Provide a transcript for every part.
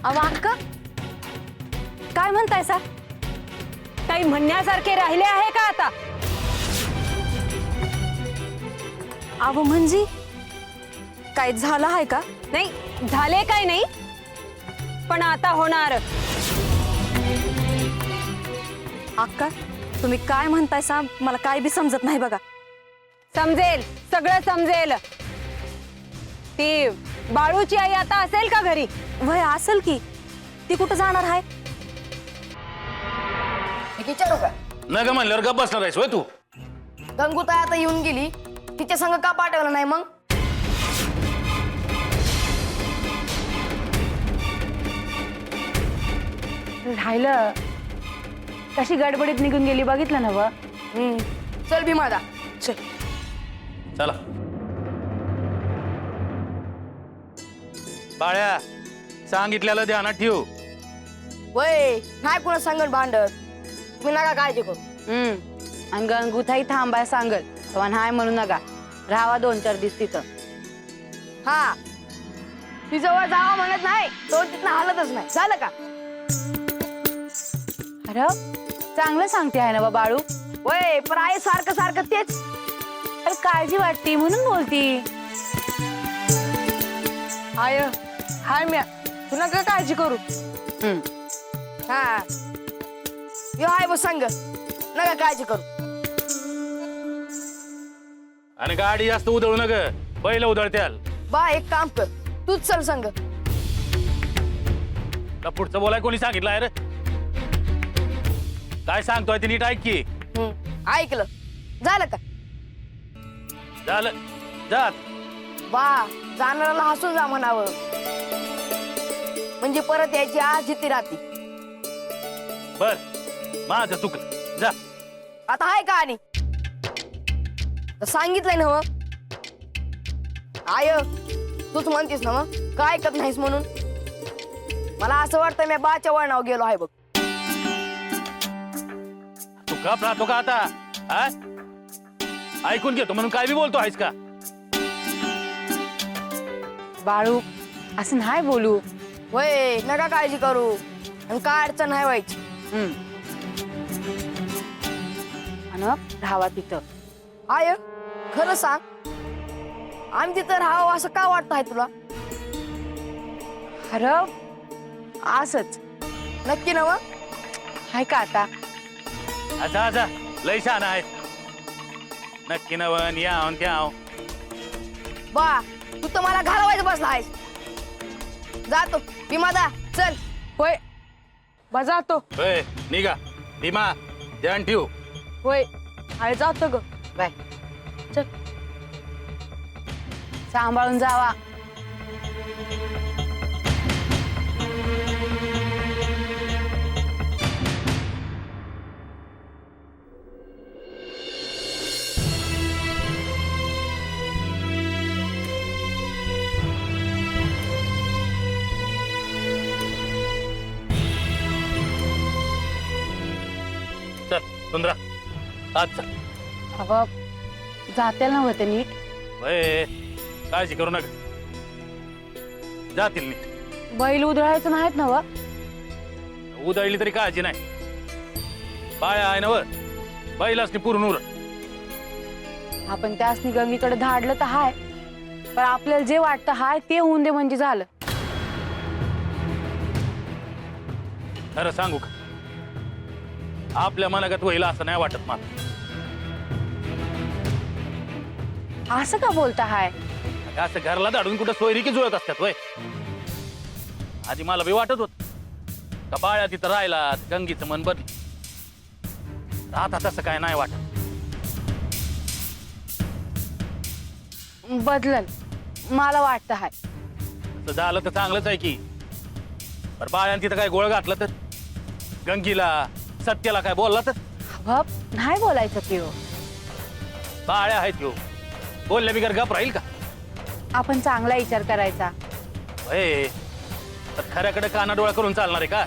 अहो अक्का, काय म्हणताय सा? काही म्हणण्यासारखे राहिले आहे का आता? अहो म्हणजे काय झालं आहे का? नाही झाले काय नाही, पण आता होणार. अक्का, तुम्ही काय म्हणताय सा? मला काय बी समजत नाही बघा. समजेल, सगळं समजेल. ती बाळूची आई आता असेल का घरी? वय असेल की. ती कुठं जाणार आहे? विचारू का? न ग म्हणल्यावर गप बसणार आहेस होय तू? गंगूताई आता येऊन गेली, तिच्या संग का पाठवलं नाही मग? राहिलं कशी गडबडीत निघून गेली बघितलं ना व. चल भीमादा चल. चला बाळ्या, सांगितलेलं ध्यानात ठेव. वय नाही कुणा सांगत भांडत, तुम्ही नका काळजी करू. आणि गंगूताई थांबाय सांगल तेव्हा नाही म्हणू नका. राहावा 2-4 दिवस तिथं. हा, ती जवळ जावा म्हणत नाही तो तिथं हालतच नाही. झालं का? अरे चांगलं सांगते आहे ना बा बाळू. वय पण आहे सारखं सारखं तेच. अरे काळजी वाटते म्हणून बोलती. हाय हाय म्या, तू नका काळजी करू. हा यो हाय बस सांग, नका काळजी करू. आणि गाडी जास्त उधळू नग, पहिलं उधळत्याल. बा एक काम कर, तूच चल संग. का पुढचं बोलाय कोणी सांगितलं आहे रे? काय सांगतोय ते नीट ऐक की. ऐकलं, झालं का? झालं जात. बा जाणाऱ्याला हसून जा म्हणावं, म्हणजे परत यायची आज इथे राहते. बर माझं चुकलं, जा. आता आहे का? आणि सांगितलंय ना मग. आय तूच म्हणतीस ना मग, काय ऐकत नाहीस म्हणून. मला असं वाटतं मी बाच्या वळणावर गेलो आहे बघ. तू गप राहतो का आता? हा? ऐकून घेतो म्हणून काय बी बोलतो आहेस का? बाळू असं नाही बोलू. होय नका काळजी करू, आणि काय अडचण नाही व्हायची. आणि राहावा तिथं. आय खरं सांग, आम्ही तिथं राहावं असं का वाटतं आहे तुला? अरे असच नक्की ना मग? हाय का आता? अच्छा अच्छा, लय छान आहे. नक्की नवन याव त्याव. बा तू तर मला घालवायचं बसला आहेस. जातो भीमादा, चल. होय बा जातो. होय निघा. भीमा ध्यान ठेव. होय आहे, जातो ग. बाय. चल सांभाळून जावा. चल सुंदरा, आज चल. हवा जात्याला नव्हते नीट. होय काळजी करू नका, जातील नीट. बैल उधळायचं नाहीत ना व. उधळली तरी काळजी नाही. बाळ्या आहे ना वर, बैलाच पूर्ण उर. आपण त्यासनी गंगीकडे धाडलं तर हाय, पण आपल्याला जे वाटतं हाय ते होऊन दे म्हणजे झालं. खरं सांगू का, आपल्या मनागत होईल असं नाही वाटत मला. असं का बोलता हाय? असं घरला धाडून कुठं सोयरी की जुळत असतात वय. आधी मला बी वाटत होत का बाळ्या तिथं राहिला गंगीचं मन बदल. आता तसं काय नाही वाटत. बदलल मला वाटतं हाय. तसं झालं तर चांगलंच आहे की. बरं बाळ्यानं तिथं काय गोळ घातलं तर, गंगीला सत्याला काय बोलला तर? बाप नाही बोलायचं की हो. बाळ्या आहेत ह्यो, बोलल्या बिगर गप राहील का? आपण चांगला विचार करायचा. होय, तर खऱ्याकडे कानाडोळा करून चालणार आहे का?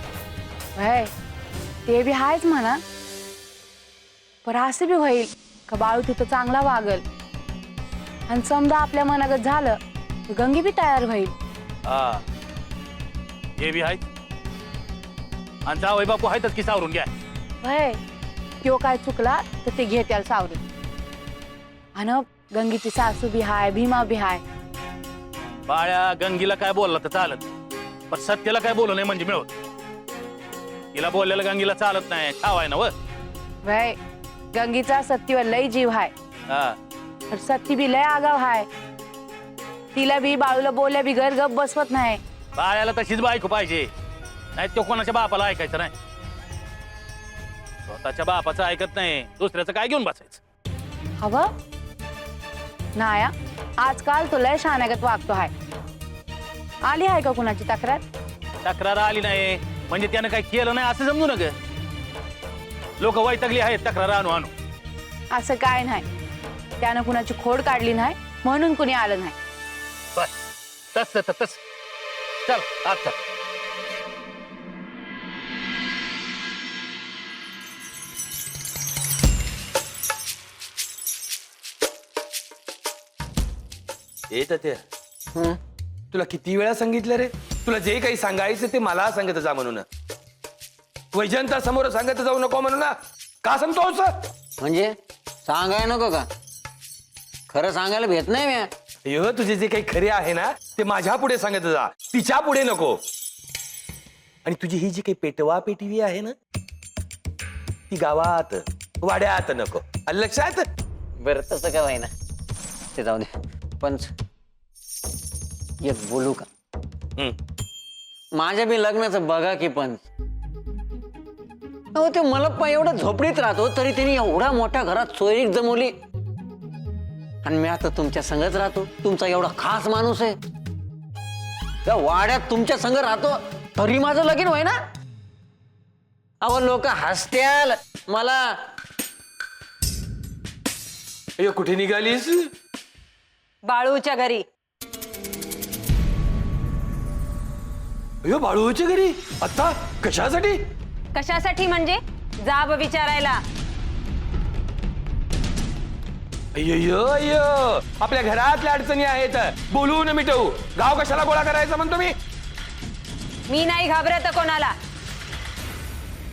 होय ते बी हायच म्हणा, पण असं बी होईल का बाळू तिथं चांगला वागल आणि समजा आपल्या मनागत झालं तर गंगी बी तयार होईल. हा हे बी आहेत आणि जावई बापू आहेतच की सावरून घ्या. भय किंवा काय चुकला तर ते घे त्याला सावरून. आणि गंगीची सासू बी हाय, भीमा बी हाय. बाळ्या गंगीला काय बोलला तर चालत, पण सत्याला काय बोलू नये म्हणजे मिळवत. तिला बोललेलं गंगीला चालत नाही, ठावाय ना व. भय गंगीचा सत्तीवर लय जीव हाय. हा तर सत्ती बी लय आगाव हाय. तिला बी बाळूला बोलल्या बी घर गप बसवत नाही. बाळ्याला तशीच बायको पाहिजे, नाही तो कोणाच्या बापाला ऐकायचं नाही. स्वतःच्या बापाचं ऐकत नाही, दुसऱ्याचं काय घेऊन बसायचं. हवं नाया आजकाल तो लय शहाण्यागत वागतो हाय. आली आहे का कुणाची तक्रार? तक्रार आली नाही म्हणजे त्यानं काही केलं नाही असं समजू नका. लोक वैतागली आहेत तक्रार आणू आणू. असं काय नाही, त्यानं कुणाची खोड काढली नाही म्हणून कुणी आलं नाही. बस तस तस चल आता. येत त्या तुला किती वेळा सांगितलं रे, तुला जे काही सांगायचं ते मला सांगत जा म्हणून. वैजंता समोर सांगत जाऊ नको म्हणून ना. का सांगतोस? म्हणजे सांगाय नको का? खरं सांगायला भेट नाही मी. अयो तुझे जे काही खरे आहे ना ते माझ्या पुढे सांगत जा, तिच्या पुढे नको. आणि तुझी ही जी काही पेटवा पेटवी आहे ना ती गावात वाड्यात नको. आलं लक्षात? बरं तसं काय व्हाय ना, ते जाऊ दे. पण एक बोलू का? माझ्या बी लग्नाचं बघा की. पण अहो ते मला एवढं झोपडीत राहतो तरी त्यांनी एवढा मोठ्या घरात सोयरीक जमवली. आणि मी आता तुमच्या संगच राहतो, तुमचा एवढा खास माणूस आहे. त्या वाड्यात तुमच्या संग राहतो तरी माझं लगीन होय ना. अहो लोक हसत्याल मला. अयो कुठे निघालीस? बाळूच्या घरी. अयो बाळूच्या घरी? आता कशासाठी? कशासाठी म्हणजे जाब विचारायला. अय्यो अय्यो आपल्या घरातल्या अडचणी आहेत, बोलून मिटवू. गाव कशाला गोळा करायचा म्हणतो मी? मी नाही घाबरत कोणाला.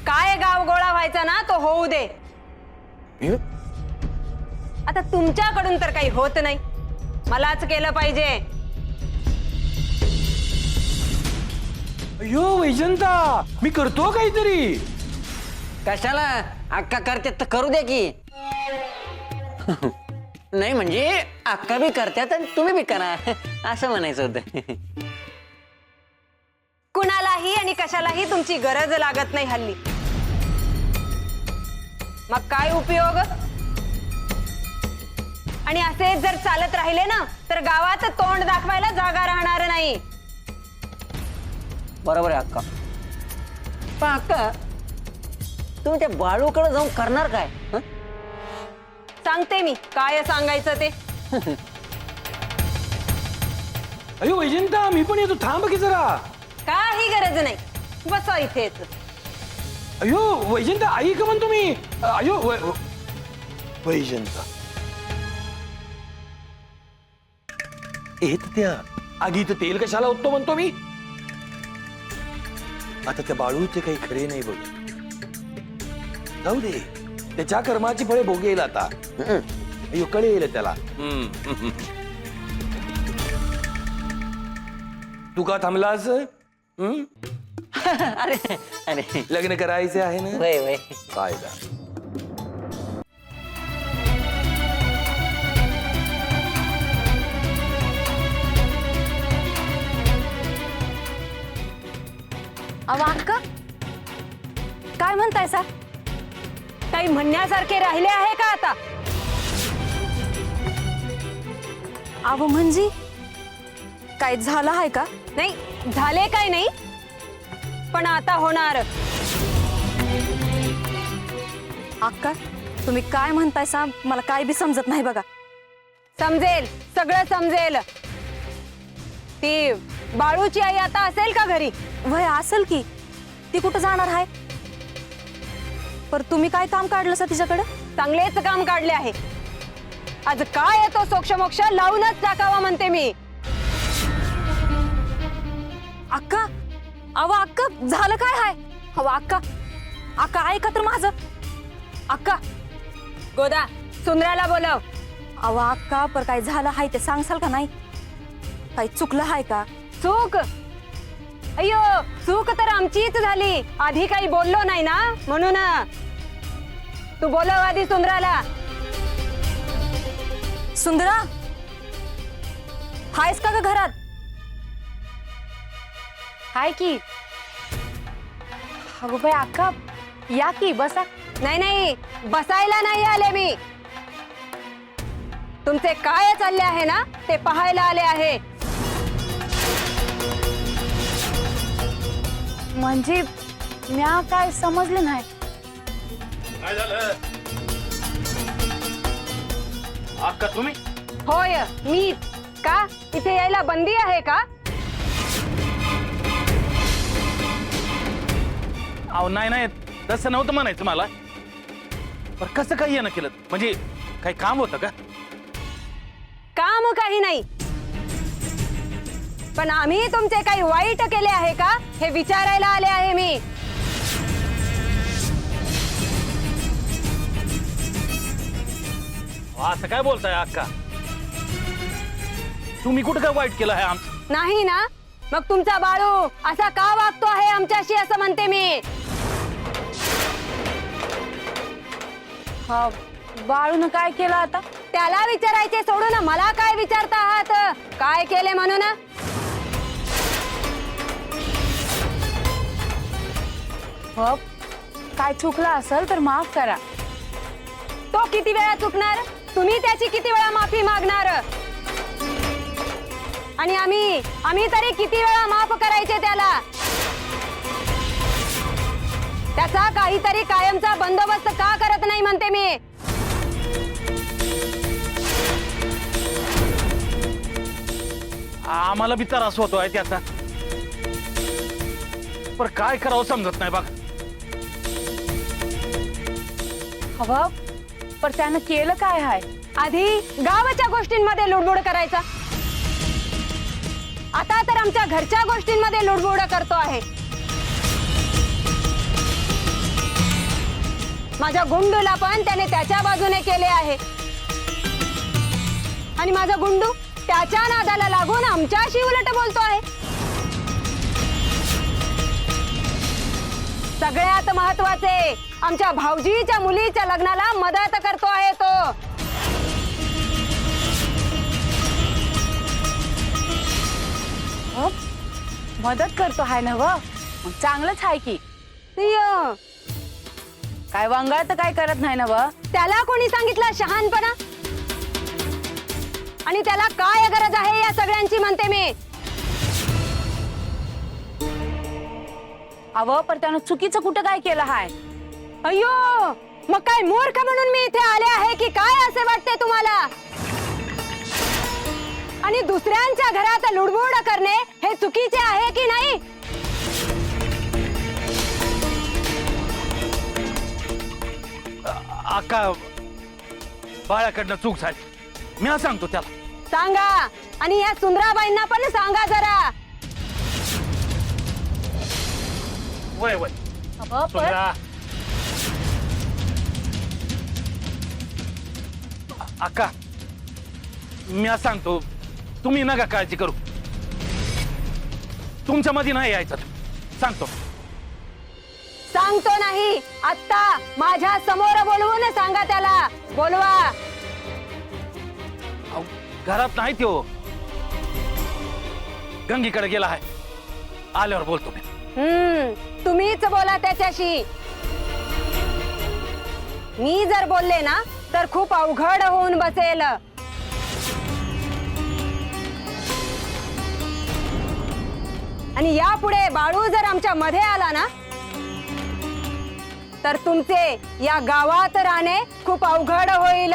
काय गाव गोळा व्हायचा ना तो होऊ दे. आता तुमच्याकडून तर काही होत नाही, मलाच केलं पाहिजे. अयो वैजंता मी करतो काहीतरी. कशाला अक्का करते तर करू द्या की. नाही म्हणजे अक्का बी करतात आणि तुम्ही बी करा असं म्हणायचं होतं. कुणालाही आणि कशालाही तुमची गरज लागत नाही हल्ली. मग काय उपयोग? आणि असे जर चालत राहिले ना तर गावात तोंड दाखवायला जागा राहणार नाही. बरोबर आहे अक्का. पण अक्का तुम्ही त्या बाळूकडे जाऊन करणार काय? सांगते मी काय सांगायचं ते. अयो वैजंता मी पण येतो, थांब की जरा. काही गरज नाही, बसा इथेच. अयो वैजंता आई का म्हणतो मी. अयो वैजंता येत त्या आगीत तेल कशाला ओततो म्हणतो मी. आता त्या बाळूचे काही खरे नाही बघ. जाऊ दे, त्याच्या कर्माची फळे भोगेल आता. अयो कळेल त्याला. तू का थांबलास? अरे अरे लग्न करायचे आहे ना? वय वय काय जा. अहो अक्का काय म्हणताय सा? काही म्हणण्यासारखे राहिले आहे का आता? अहो म्हणजे काय झालं आहे का? नाही झाले काय नाही, पण आता होणार. अक्का तुम्ही काय म्हणताय सा? मला काय बी समजत नाही बघा. समजेल, सगळं समजेल. ती बाळूची आई आता असेल का घरी? वय असेल की, ती कुठं जाणार आहे? पर तुम्ही काय काम काढलं सा तिच्याकडे? चांगलेच काम काढले आहे. आज काय येतो सोक्ष मोक्ष लावूनच टाकावा म्हणते मी. अक्का अहो अक्का झालं काय हाय? अहो अक्का अक्का ऐका तर माझं. अक्का गोदा सुंदराला बोलव. अहो अक्का पर काय झालं हाय ते सांगसाल का नाही? काही चुकलं हाय का? चूक अय्यो चूक तर आमचीच झाली. आधी काही बोललो नाही ना म्हणून. तू बोलव आधी सुंदराला. सुंदरा हायस का ग घरात? हाय की. अगो बाई अक्का या की बसा. नाही नाही बसायला नाही आले मी. तुमचे काय चालले आहे ना ते पाहायला आले आहे. म्हणजे म्या काय समजलं नाही. काय झालं? अक्का तुम्ही? होय मी. का इथे यायला बंदी आहे का? अहो नाही नाही तसं नव्हतं म्हणायचं मला. पण कसं काही येणं केलं? म्हणजे काही काम होतं का? काम काही नाही पण आम्ही तुमचे काही वाईट केले आहे का हे विचारायला आले आहे मी. असं काय बोलताय अक्का? तुम्ही कुठं काय वाईट केलं आहे आमचं? नाही ना मग तुमचा बाळू असा का वागतो आहे आमच्याशी असं म्हणते मी. बाळून काय केलं आता? त्याला विचारायचे सोडून मला काय विचारता आहात? काय केले म्हणून? हो काय चुकलं असेल तर माफ करा. तो किती वेळा चुकणार? तुम्ही त्याची किती वेळा माफी मागणार? आणि आम्ही तरी किती वेळा माफ करायचे त्याला? त्याचा काहीतरी कायमचा बंदोबस्त का करत नाही म्हणते मी. आम्हाला बी त्रास होतोय त्याचा. पण काय करावं समजत नाही बघ. हवं पण त्यानं केलं काय हाय? आधी गावाच्या गोष्टींमध्ये लुडबुड करायचा. आता तर आमच्या घरच्या गोष्टींमध्ये लुडबुड करतो आहे. माझ्या गुंडूला पण त्याने त्याच्या बाजूने केले आहे आणि माझा गुंडू त्याच्या नादाला लागून आमच्याशी उलट बोलतो आहे. सगळ्यात महत्वाचे आमच्या भाऊजीच्या मुलीच्या लग्नाला मदत करतो आहे तो. मदत करतो हाय ना व मग चांगलंच आहे की. अय्यो, काय वंगाळ तर काय करत नाही ना व. त्याला कोणी सांगितलं शहाणपणा? आणि त्याला काय गरज आहे या सगळ्यांची म्हणते मी. अव पण त्यानं चुकीचं कुठं काय केलं हाय? अय्यो मग काय मूर्ख म्हणून मी इथे आले आहे की काय असे वाटते तुम्हाला? आणि दुसऱ्यांच्या घरात लुडबुड करणे हे चुकीचे आहे की नाही? अक्का बाळाकडनं चूक झाली. मी सांगतो त्याला. सांगा आणि या सुंदराबाईंना पण सांगा जरा. वय वय अव पण सुंदरा. अक्का मी सांगतो तुम्ही नका काळजी करू. तुमच्या मध्ये नाही यायचं. सांगतो. सांगतो नाही आत्ता माझ्या समोर बोलवून सांगा त्याला. बोलवा. अहो, घरात नाही तो. गंगीकडे गेला आहे. आल्यावर बोलतो मी. तुम्हीच बोला त्याच्याशी. मी जर बोलले ना तर खूप अवघड होऊन बसेल. आणि यापुढे बाळू जर आमच्या मध्ये आला ना तर तुमचे या गावात राहणे खूप अवघड होईल.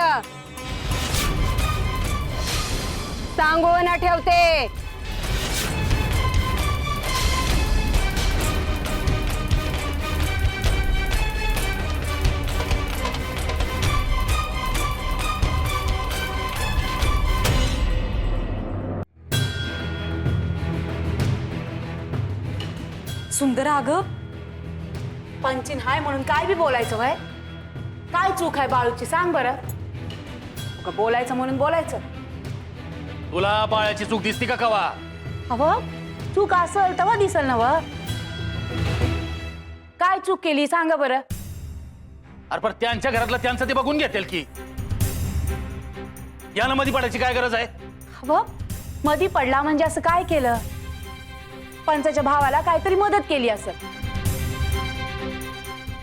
सांगून ठेवते. सुंदर अगं, पंचीन हाय म्हणून काय बी बोलायचं वय? काय चूक आहे बाळूची सांग बरं. का बोलायचं म्हणून बोलायचं? तुला बाळ्याची चूक दिसती का कवा? अव चूक असल तेव्हा दिसल ना व. काय चूक केली सांगा बरं. अरे पण त्यांच्या घरातलं त्यांचं ते बघून घेतील की. यानं मध्ये पडायची काय गरज आहे? अव मधी पडला म्हणजे असं काय केलं? पंचाच्या भावाला काहीतरी मदत केली असेल.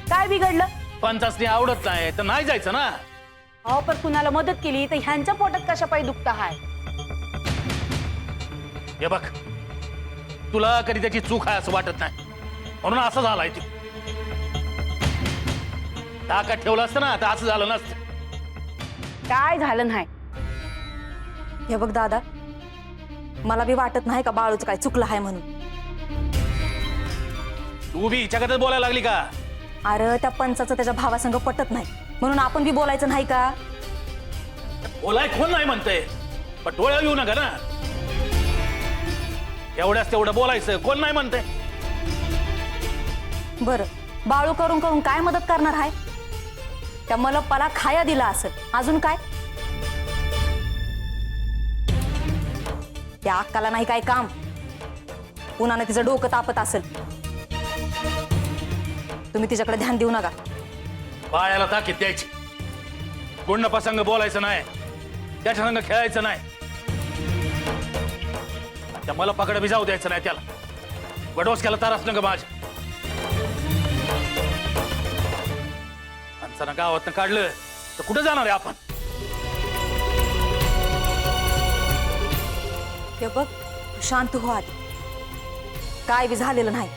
काय बिघडलं? पंचासनी आवडत नाही तर नाही जायचं ना. अहो पण कुणाला मदत केली तर ह्यांच्या पोटात कशा पायी दुखत हाय. हे बघ, तुला कधी त्याची चूक आहे असं वाटत नाही म्हणून असं झालंय तू. ताकात ठेवलं असतं ना तर असं झालं नसतं. काय झालं नाही. हे बघ दादा, मला बी वाटत नाही का बाळूचं काय चुकलं आहे म्हणून. तू बी हिच्याकडे बोलायला लागली का? अरे त्या पंचाचं त्याच्या भावासंग पटत नाही म्हणून आपण बी बोलायचं नाही का? बोलाय कोण नाही म्हणतंय, पण डोळ्यावर येऊ नका ना. एवढ्याच तेवढं बोलायचं, कोण नाही म्हणतंय. बरं, बाळू करून करून काय मदत करणार आहे? त्या मलप्पाला खाया दिला असेल, अजून काय? त्या अक्काला नाही काय काम, उन्हानं तिचं डोकं तापत असेल. तुम्ही तिच्याकडे ध्यान देऊ नका. बाळ्याला ताकीद द्यायची, गुंडपसंग बोलायचं नाही, त्याच्या संग खेळायचं नाही. त्या मला पकड बी जाऊ द्यायचं नाही त्याला. वडवस केला तर असलं ग माझ्या माणसानं गावातनं काढलं तर कुठं जाणार आहे आपण? ते बघ, तू शांत हो आधी. काय बी झालेलं नाही.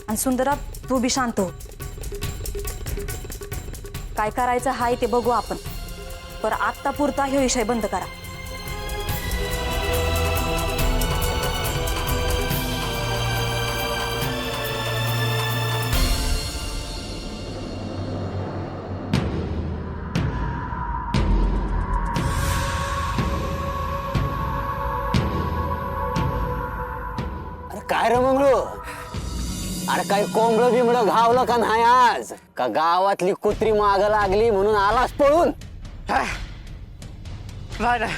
आणि सुंदरा, तू बी शांत हो. काय करायचं हाय ते बघू आपण, पर आत्ता पुरता हे विषय बंद करा. अरे काय रे मंगळू? अरे काय कोंबडं बिंबडं घावलं का नाही आज? का गावातली कुत्री माग लागली म्हणून आलास पळून? नाही नाही.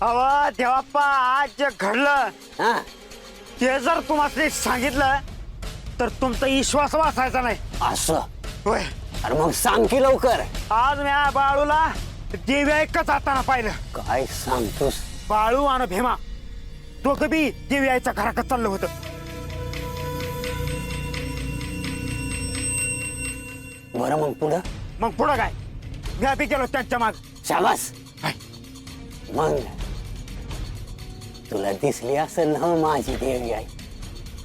अहो देवाप्पा, आज जे घडलं हा? ते जर तुम्हाला सांगितलं तर तुमचा विश्वास वाचायचा नाही. असं? होय. अरे मग सांग की लवकर. आज मी बाळूला देवी ऐकत जाताना पाहिलं. काय सांगतोस? बाळू आणि भीमा दोघं बी देवी आईच्या घराकडे चाललं होतं. बरं मग पुढं? मग पुढं काय, मी बी गेलो त्यांच्या माग. शाबास. हाय. मग तुला दिसली असेल ना माझी देवी आई?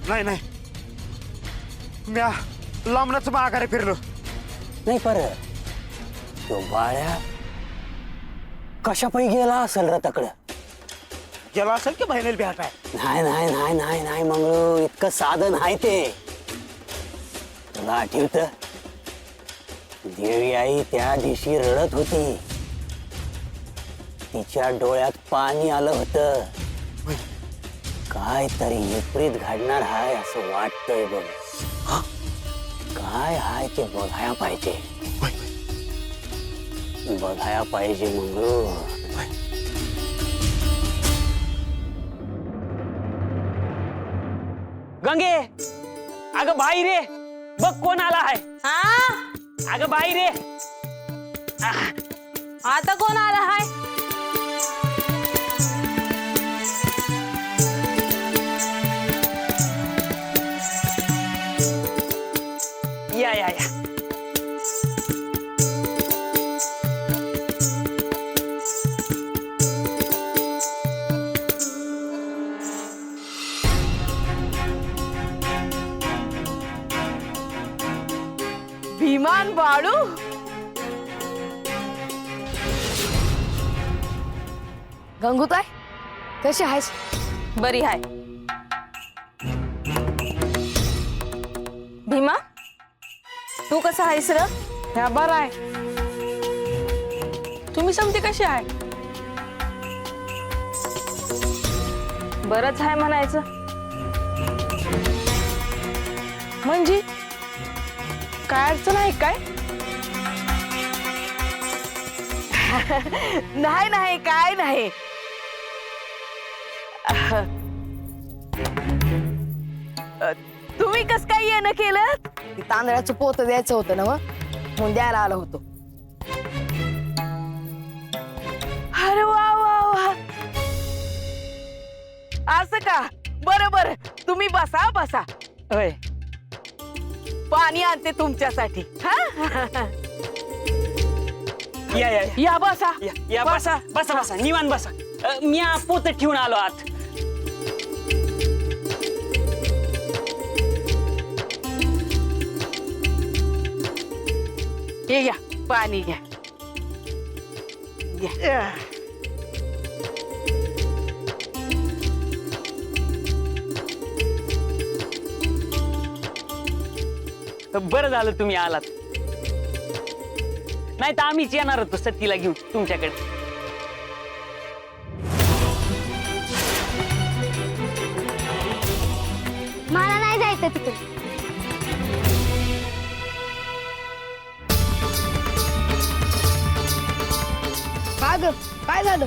नाही नाही, मी लांबनच माघारी फिरलो. नाही परत तो बाळ्या कशा पायी गेला असेल रथाकडं? गेलो असेल की बहिणीला भेटाय. नाही नाही नाही नाही नाही मंगळू, इतकं साधन आहे ते. तुला आठवत देवी आई त्या दिवशी रडत होती, तिच्या डोळ्यात पाणी आलं होतं. काय तरी विपरीत घडणार हाय असं वाटतंय बघ. काय हाय ते बघाया पाहिजे, बघाया पाहिजे मंगळू. गंगे, अगं बाई रे, बघ कोण आला आहे. अगं बाई रे. आता कोण आला हाय? या या या. भीमान बाळू, गंगूताई कशी आहेस? बरी हाय. भीमा, तू कसा आहेस र? ह्या बरं आहे. तुम्ही समती कशी आहे? बरंच आहे म्हणायचं. म्हणजे काय अडचण आहे काय? नाही नाही काय नाही. तुम्ही कस काय येणं केलं? तांदळाचं पोत द्यायचं होतं ना, म्हणून द्यायला आलो होतो. अरे वा वा वा, असं का? बरं बरं, तुम्ही बसा बसा. होय, पाणी आणते तुमच्यासाठी. या या या बसा. या बसा बसा बसा निवांत बसा. मी पोत ठेवून आलो आत. हे घ्या पाणी घ्या. घ्या. बरं झालं तुम्ही आलात, नाही तर आम्हीच येणार होतो सत्तीला घेऊन तुमच्याकडे. मला नाही जायचं तिकडे. का ग, काय झालं?